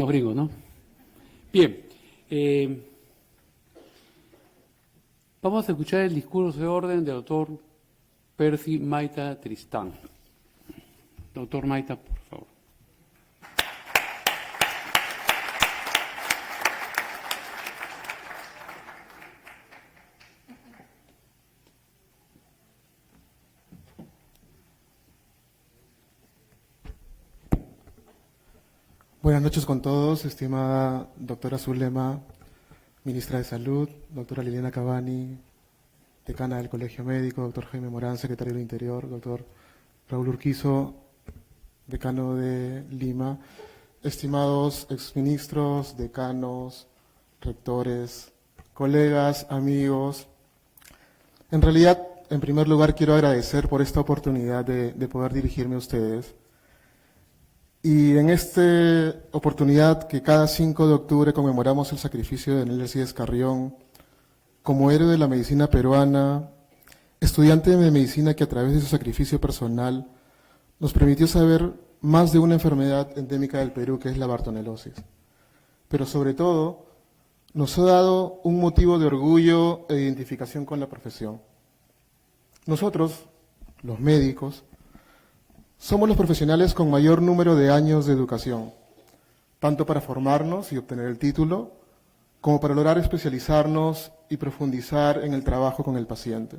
Los gringos, ¿no? Bien. Vamos a escuchar el discurso de orden del doctor Percy Maita Tristán. Doctor Maita, por favor. Buenas noches con todos, estimada doctora Zulema, ministra de Salud, doctora Liliana Cavani, decana del Colegio Médico, doctor Jaime Morán, secretario del Interior, doctor Raúl Urquizo, decano de Lima, estimados exministros, decanos, rectores, colegas, amigos. En realidad, en primer lugar, quiero agradecer por esta oportunidad de poder dirigirme a ustedes. Y en esta oportunidad que cada 5 de octubre conmemoramos el sacrificio de Daniel Alcides Carrión como héroe de la medicina peruana, estudiante de medicina que a través de su sacrificio personal nos permitió saber más de una enfermedad endémica del Perú, que es la bartonelosis. Pero sobre todo, nos ha dado un motivo de orgullo e identificación con la profesión. Nosotros, los médicos, somos los profesionales con mayor número de años de educación, tanto para formarnos y obtener el título, como para lograr especializarnos y profundizar en el trabajo con el paciente.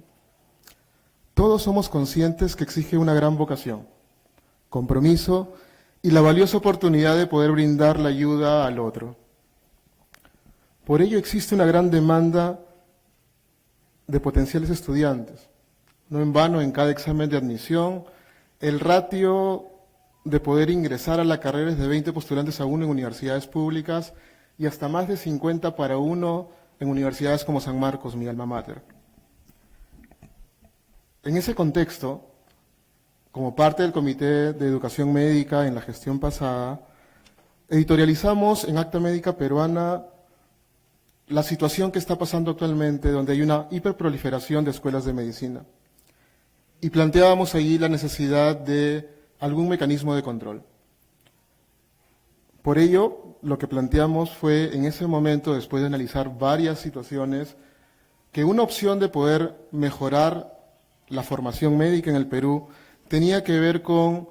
Todos somos conscientes que exige una gran vocación, compromiso y la valiosa oportunidad de poder brindar la ayuda al otro. Por ello existe una gran demanda de potenciales estudiantes. No en vano, en cada examen de admisión, el ratio de poder ingresar a la carrera es de 20 postulantes a 1 en universidades públicas y hasta más de 50 para 1 en universidades como San Marcos, mi alma mater. En ese contexto, como parte del Comité de Educación Médica en la gestión pasada, editorializamos en Acta Médica Peruana la situación que está pasando actualmente, donde hay una hiperproliferación de escuelas de medicina. Y planteábamos ahí la necesidad de algún mecanismo de control. Por ello, lo que planteamos fue, en ese momento, después de analizar varias situaciones, que una opción de poder mejorar la formación médica en el Perú tenía que ver con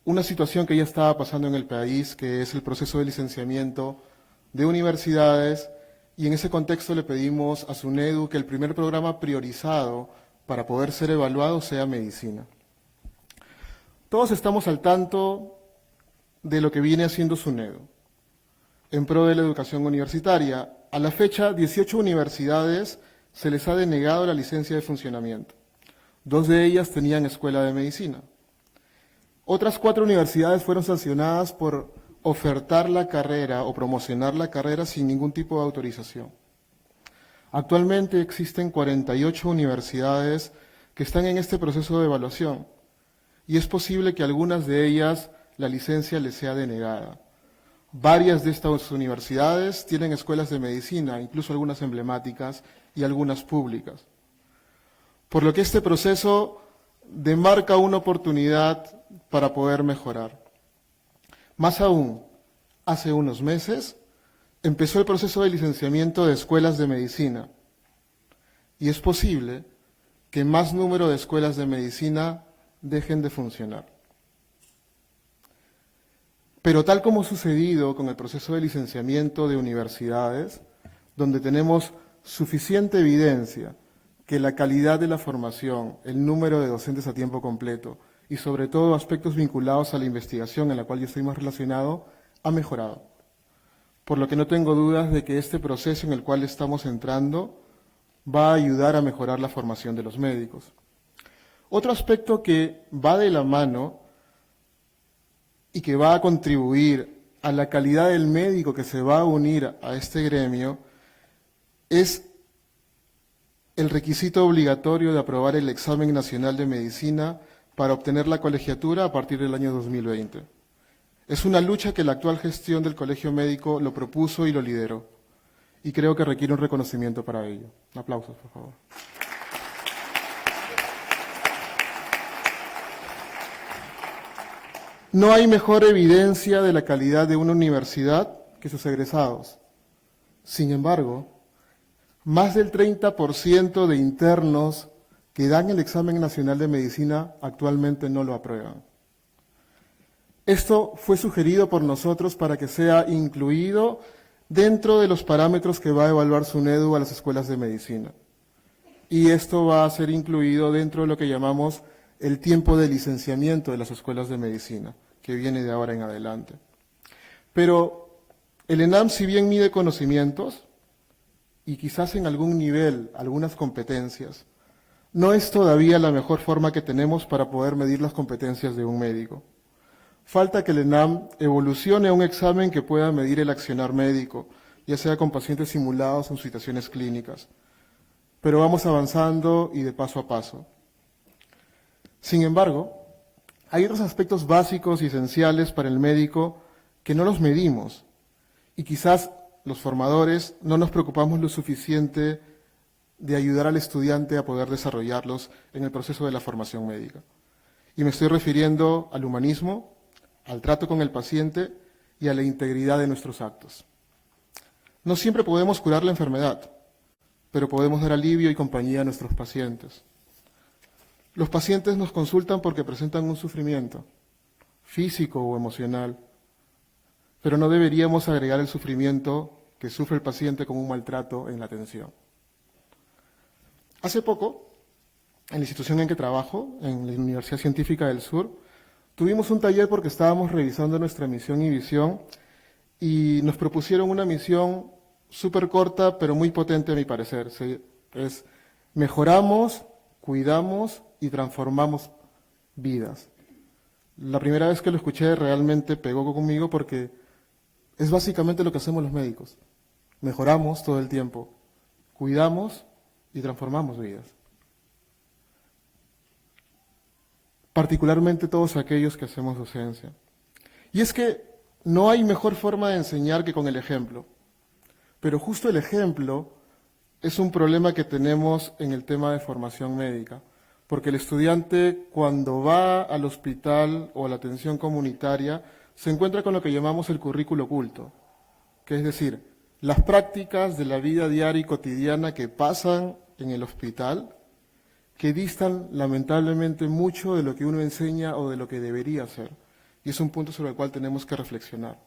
una situación que ya estaba pasando en el país, que es el proceso de licenciamiento de universidades, y en ese contexto le pedimos a SUNEDU que el primer programa priorizado para poder ser evaluado sea medicina. Todos estamos al tanto de lo que viene haciendo SUNEDU en pro de la educación universitaria. A la fecha, 18 universidades se les ha denegado la licencia de funcionamiento. 2 de ellas tenían escuela de medicina. Otras 4 universidades fueron sancionadas por ofertar la carrera o promocionar la carrera sin ningún tipo de autorización. Actualmente existen 48 universidades que están en este proceso de evaluación y es posible que algunas de ellas la licencia les sea denegada. Varias de estas universidades tienen escuelas de medicina, incluso algunas emblemáticas y algunas públicas. Por lo que este proceso demarca una oportunidad para poder mejorar. Más aún, hace unos meses empezó el proceso de licenciamiento de escuelas de medicina y es posible que más número de escuelas de medicina dejen de funcionar. Pero tal como ha sucedido con el proceso de licenciamiento de universidades, donde tenemos suficiente evidencia que la calidad de la formación, el número de docentes a tiempo completo y sobre todo aspectos vinculados a la investigación en la cual yo estoy más relacionado, ha mejorado. Por lo que no tengo dudas de que este proceso en el cual estamos entrando va a ayudar a mejorar la formación de los médicos. Otro aspecto que va de la mano y que va a contribuir a la calidad del médico que se va a unir a este gremio es el requisito obligatorio de aprobar el examen nacional de medicina para obtener la colegiatura a partir del año 2020. Es una lucha que la actual gestión del Colegio Médico lo propuso y lo lideró, y creo que requiere un reconocimiento para ello. Aplausos, por favor. No hay mejor evidencia de la calidad de una universidad que sus egresados. Sin embargo, más del 30% de internos que dan el examen nacional de medicina actualmente no lo aprueban. Esto fue sugerido por nosotros para que sea incluido dentro de los parámetros que va a evaluar SUNEDU a las escuelas de medicina. Y esto va a ser incluido dentro de lo que llamamos el tiempo de licenciamiento de las escuelas de medicina, que viene de ahora en adelante. Pero el ENAM, si bien mide conocimientos, y quizás en algún nivel, algunas competencias, no es todavía la mejor forma que tenemos para poder medir las competencias de un médico. Falta que el ENAM evolucione a un examen que pueda medir el accionar médico, ya sea con pacientes simulados o en situaciones clínicas. Pero vamos avanzando y de paso a paso. Sin embargo, hay otros aspectos básicos y esenciales para el médico que no los medimos y quizás los formadores no nos preocupamos lo suficiente de ayudar al estudiante a poder desarrollarlos en el proceso de la formación médica. Y me estoy refiriendo al humanismo, al trato con el paciente y a la integridad de nuestros actos. No siempre podemos curar la enfermedad, pero podemos dar alivio y compañía a nuestros pacientes. Los pacientes nos consultan porque presentan un sufrimiento, físico o emocional, pero no deberíamos agregar el sufrimiento que sufre el paciente con un maltrato en la atención. Hace poco, en la institución en que trabajo, en la Universidad Científica del Sur, tuvimos un taller porque estábamos revisando nuestra misión y visión y nos propusieron una misión súper corta, pero muy potente a mi parecer. Es mejoramos, cuidamos y transformamos vidas. La primera vez que lo escuché realmente pegó conmigo porque es básicamente lo que hacemos los médicos. Mejoramos todo el tiempo, cuidamos y transformamos vidas. Particularmente todos aquellos que hacemos docencia. Y es que no hay mejor forma de enseñar que con el ejemplo. Pero justo el ejemplo es un problema que tenemos en el tema de formación médica, porque el estudiante cuando va al hospital o a la atención comunitaria se encuentra con lo que llamamos el currículo oculto, que es decir, las prácticas de la vida diaria y cotidiana que pasan en el hospital, que distan lamentablemente mucho de lo que uno enseña o de lo que debería ser. Y es un punto sobre el cual tenemos que reflexionar.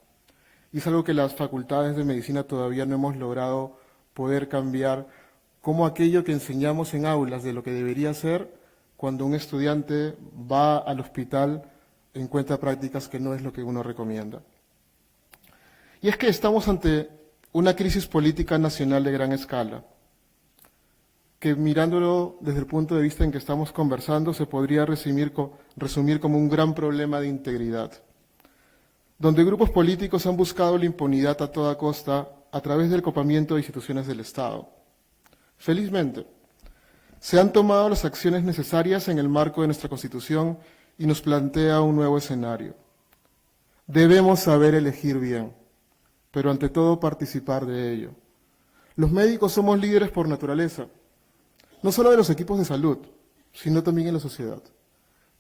Y es algo que las facultades de medicina todavía no hemos logrado poder cambiar, cómo aquello que enseñamos en aulas de lo que debería ser, cuando un estudiante va al hospital encuentra prácticas que no es lo que uno recomienda. Y es que estamos ante una crisis política nacional de gran escala, que mirándolo desde el punto de vista en que estamos conversando se podría resumir como un gran problema de integridad, donde grupos políticos han buscado la impunidad a toda costa a través del copamiento de instituciones del Estado. Felizmente, se han tomado las acciones necesarias en el marco de nuestra Constitución y nos plantea un nuevo escenario. Debemos saber elegir bien, pero ante todo participar de ello. Los médicos somos líderes por naturaleza, no solo de los equipos de salud, sino también en la sociedad.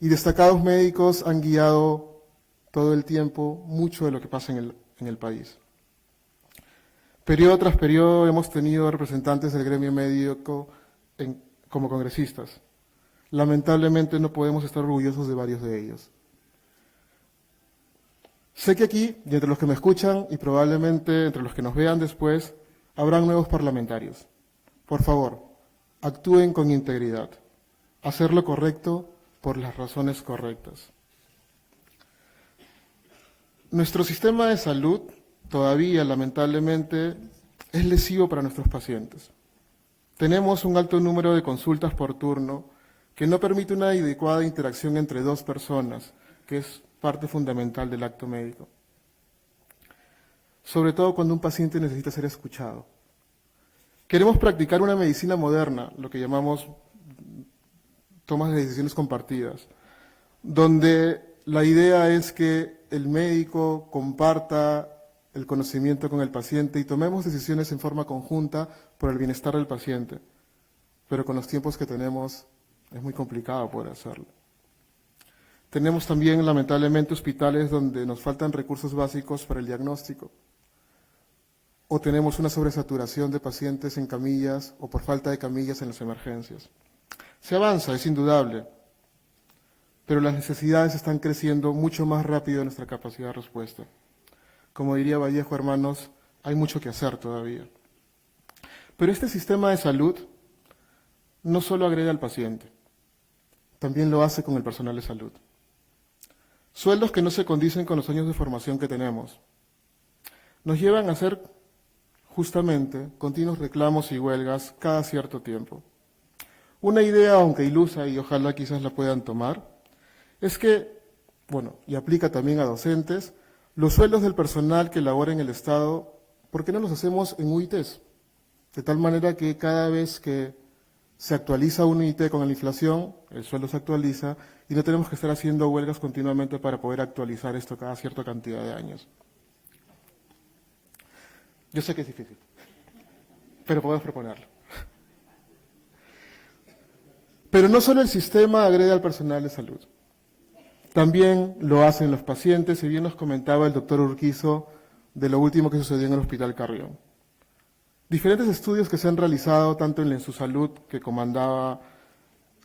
Y destacados médicos han guiado todo el tiempo mucho de lo que pasa en el país. Periodo tras periodo hemos tenido representantes del gremio médico como congresistas. Lamentablemente no podemos estar orgullosos de varios de ellos. Sé que aquí, y entre los que me escuchan y probablemente entre los que nos vean después, habrán nuevos parlamentarios. Por favor, actúen con integridad. Hacer lo correcto por las razones correctas. Nuestro sistema de salud todavía, lamentablemente, es lesivo para nuestros pacientes. Tenemos un alto número de consultas por turno que no permite una adecuada interacción entre dos personas, que es parte fundamental del acto médico. Sobre todo cuando un paciente necesita ser escuchado. Queremos practicar una medicina moderna, lo que llamamos tomas de decisiones compartidas, donde la idea es que el médico comparta el conocimiento con el paciente y tomemos decisiones en forma conjunta por el bienestar del paciente. Pero con los tiempos que tenemos es muy complicado poder hacerlo. Tenemos también, lamentablemente, hospitales donde nos faltan recursos básicos para el diagnóstico. O tenemos una sobresaturación de pacientes en camillas o por falta de camillas en las emergencias. Se avanza, es indudable, pero las necesidades están creciendo mucho más rápido de nuestra capacidad de respuesta. Como diría Vallejo, hermanos, hay mucho que hacer todavía. Pero este sistema de salud no solo agrega al paciente, también lo hace con el personal de salud. Sueldos que no se condicen con los años de formación que tenemos nos llevan a hacer justamente continuos reclamos y huelgas cada cierto tiempo. Una idea, aunque ilusa, y ojalá quizás la puedan tomar, es que, y aplica también a docentes, los sueldos del personal que labora en el Estado, ¿por qué no los hacemos en UITs? De tal manera que cada vez que se actualiza un UIT con la inflación, el sueldo se actualiza y no tenemos que estar haciendo huelgas continuamente para poder actualizar esto cada cierta cantidad de años. Yo sé que es difícil, pero podemos proponerlo. Pero no solo el sistema agrega al personal de salud, también lo hacen los pacientes, y bien nos comentaba el doctor Urquizo de lo último que sucedió en el Hospital Carrión. Diferentes estudios que se han realizado tanto en Su Salud, que comandaba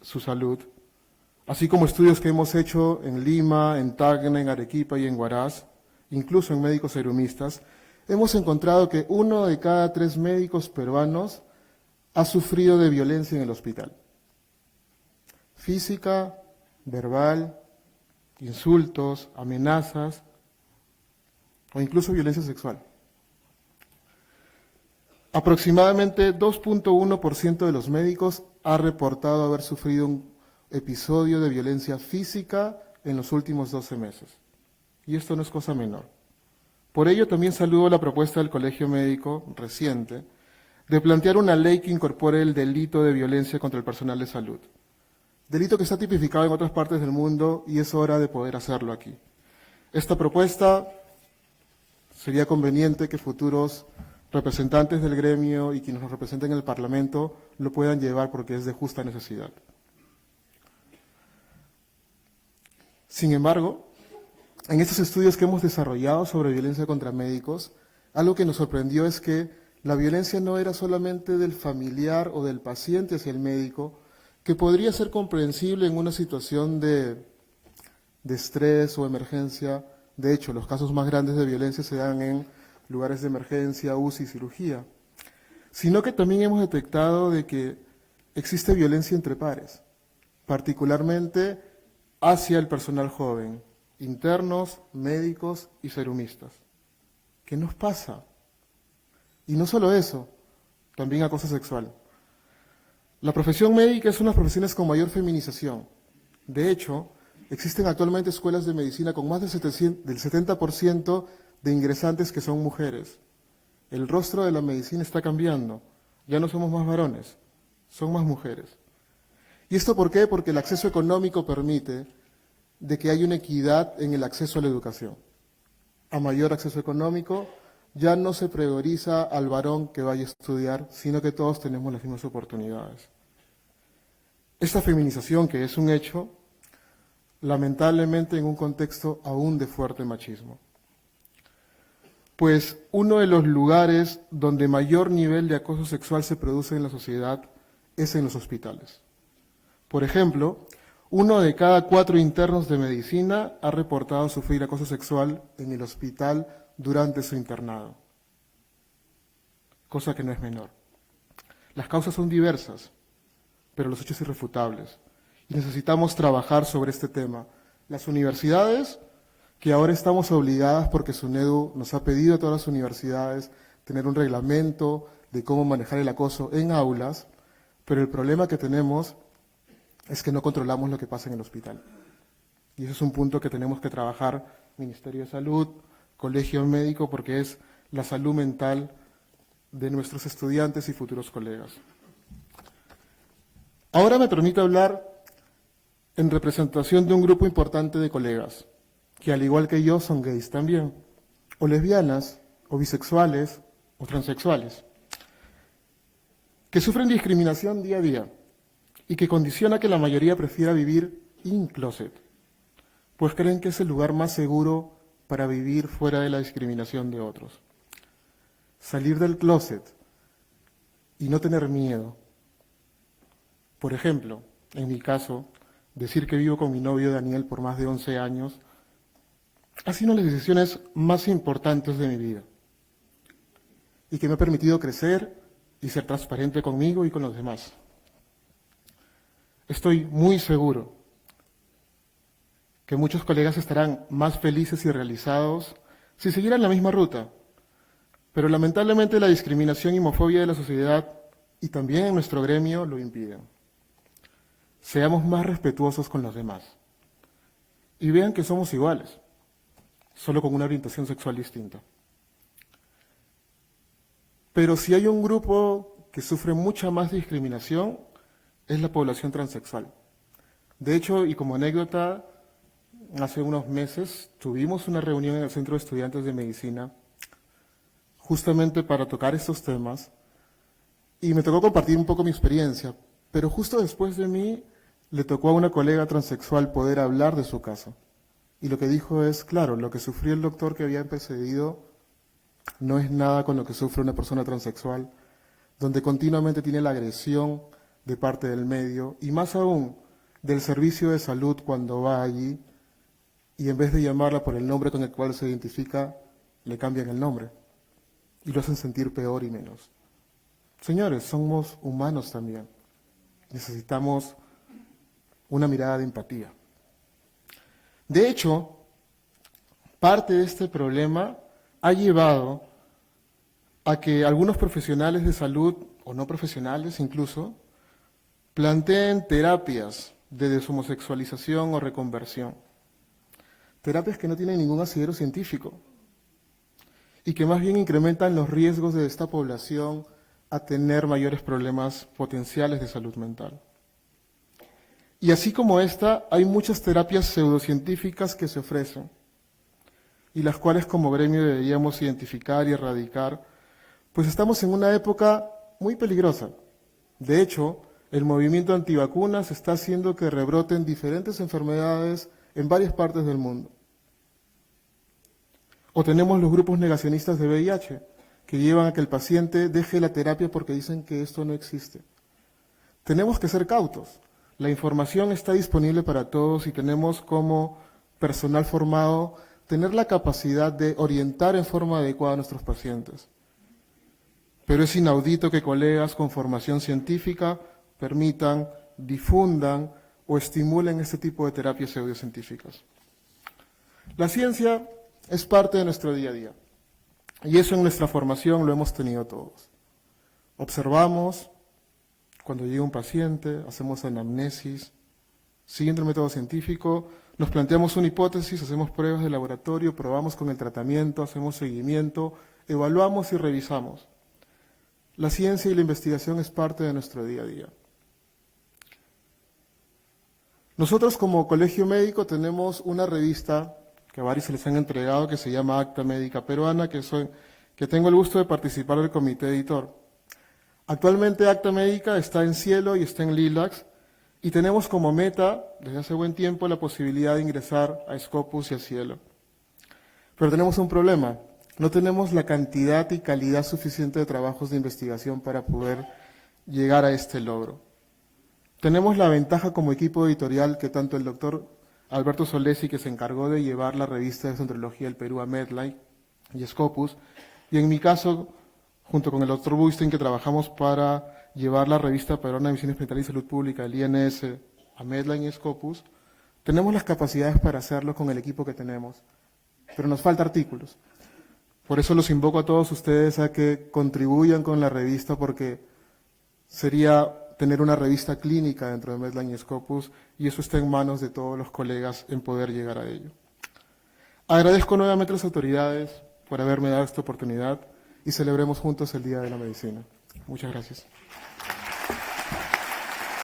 Su Salud, así como estudios que hemos hecho en Lima, en Tacna, en Arequipa y en Huaraz, incluso en médicos serumistas, hemos encontrado que 1 de cada 3 médicos peruanos ha sufrido de violencia en el hospital. Física, verbal, insultos, amenazas o incluso violencia sexual. Aproximadamente 2.1% de los médicos ha reportado haber sufrido un episodio de violencia física en los últimos 12 meses. Y esto no es cosa menor. Por ello también saludo la propuesta del Colegio Médico reciente de plantear una ley que incorpore el delito de violencia contra el personal de salud. Delito que está tipificado en otras partes del mundo y es hora de poder hacerlo aquí. Esta propuesta sería conveniente que futuros representantes del gremio y quienes nos representen en el Parlamento lo puedan llevar porque es de justa necesidad. Sin embargo, en estos estudios que hemos desarrollado sobre violencia contra médicos, algo que nos sorprendió es que la violencia no era solamente del familiar o del paciente hacia el médico, que podría ser comprensible en una situación de estrés o emergencia. De hecho, los casos más grandes de violencia se dan en lugares de emergencia, UCI y cirugía, sino que también hemos detectado de que existe violencia entre pares, particularmente hacia el personal joven, internos, médicos y serumistas. ¿Qué nos pasa? Y no solo eso, también acoso sexual. La profesión médica es una de las profesiones con mayor feminización. De hecho, existen actualmente escuelas de medicina con más del 70% de ingresantes que son mujeres. El rostro de la medicina está cambiando. Ya no somos más varones, son más mujeres. ¿Y esto por qué? Porque el acceso económico permite de que haya una equidad en el acceso a la educación. A mayor acceso económico, ya no se prioriza al varón que vaya a estudiar, sino que todos tenemos las mismas oportunidades. Esta feminización, que es un hecho, lamentablemente en un contexto aún de fuerte machismo. Pues uno de los lugares donde mayor nivel de acoso sexual se produce en la sociedad es en los hospitales. Por ejemplo, 1 de cada 4 internos de medicina ha reportado sufrir acoso sexual en el hospital durante su internado, cosa que no es menor. Las causas son diversas, pero los hechos irrefutables. Y necesitamos trabajar sobre este tema. Las universidades, que ahora estamos obligadas porque SUNEDU nos ha pedido a todas las universidades tener un reglamento de cómo manejar el acoso en aulas, pero el problema que tenemos es que no controlamos lo que pasa en el hospital. Y ese es un punto que tenemos que trabajar, Ministerio de Salud, Colegio Médico, porque es la salud mental de nuestros estudiantes y futuros colegas. Ahora me permito hablar en representación de un grupo importante de colegas, que al igual que yo son gays también, o lesbianas, o bisexuales, o transexuales, que sufren discriminación día a día y que condiciona que la mayoría prefiera vivir in closet. pues creen que es el lugar más seguro para vivir fuera de la discriminación de otros. Salir del closet y no tener miedo. Por ejemplo, en mi caso, decir que vivo con mi novio Daniel por más de 11 años ha sido una de las decisiones más importantes de mi vida y que me ha permitido crecer y ser transparente conmigo y con los demás. Estoy muy seguro que muchos colegas estarán más felices y realizados si siguieran la misma ruta, pero lamentablemente la discriminación y homofobia de la sociedad y también en nuestro gremio lo impiden. Seamos más respetuosos con los demás y vean que somos iguales, solo con una orientación sexual distinta. Pero si hay un grupo que sufre mucha más discriminación, es la población transexual. De hecho, y como anécdota, hace unos meses tuvimos una reunión en el Centro de Estudiantes de Medicina justamente para tocar estos temas y me tocó compartir un poco mi experiencia, pero justo después de mí le tocó a una colega transexual poder hablar de su caso. Y lo que dijo es, claro, lo que sufrió el doctor que había precedido no es nada con lo que sufre una persona transexual, donde continuamente tiene la agresión de parte del medio y más aún del servicio de salud cuando va allí y en vez de llamarla por el nombre con el cual se identifica, le cambian el nombre y lo hacen sentir peor y menos. Señores, somos humanos también. Necesitamos una mirada de empatía. De hecho, parte de este problema ha llevado a que algunos profesionales de salud, o no profesionales incluso, planteen terapias de deshomosexualización o reconversión. Terapias que no tienen ningún asidero científico y que más bien incrementan los riesgos de esta población a tener mayores problemas potenciales de salud mental. Y así como esta, hay muchas terapias pseudocientíficas que se ofrecen y las cuales como gremio deberíamos identificar y erradicar, pues estamos en una época muy peligrosa. De hecho, el movimiento antivacunas está haciendo que rebroten diferentes enfermedades en varias partes del mundo. O tenemos los grupos negacionistas de VIH, que llevan a que el paciente deje la terapia porque dicen que esto no existe. Tenemos que ser cautos. La información está disponible para todos y tenemos como personal formado tener la capacidad de orientar en forma adecuada a nuestros pacientes. Pero es inaudito que colegas con formación científica permitan, difundan o estimulen este tipo de terapias pseudocientíficas. La ciencia es parte de nuestro día a día y eso en nuestra formación lo hemos tenido todos. Observamos cuando llega un paciente, hacemos anamnesis, siguiendo el método científico, nos planteamos una hipótesis, hacemos pruebas de laboratorio, probamos con el tratamiento, hacemos seguimiento, evaluamos y revisamos. La ciencia y la investigación es parte de nuestro día a día. Nosotros como Colegio Médico tenemos una revista que a varios se les han entregado que se llama Acta Médica Peruana, que tengo el gusto de participar del comité editor. Actualmente Acta Médica está en Cielo y está en Lilacs y tenemos como meta desde hace buen tiempo la posibilidad de ingresar a Scopus y a Cielo. Pero tenemos un problema, no tenemos la cantidad y calidad suficiente de trabajos de investigación para poder llegar a este logro. Tenemos la ventaja como equipo editorial que tanto el doctor Alberto Solesi, que se encargó de llevar la revista de Centrología del Perú a Medline y Scopus, y en mi caso, junto con el doctor Buisten, que trabajamos para llevar la revista Peruana de Misiones Penitentes y Salud Pública, el INS, a Medline y Scopus, tenemos las capacidades para hacerlo con el equipo que tenemos, pero nos falta artículos. Por eso los invoco a todos ustedes a que contribuyan con la revista, porque sería tener una revista clínica dentro de Medline y Scopus, y eso está en manos de todos los colegas en poder llegar a ello. Agradezco nuevamente a las autoridades por haberme dado esta oportunidad y celebremos juntos el Día de la Medicina. Muchas gracias.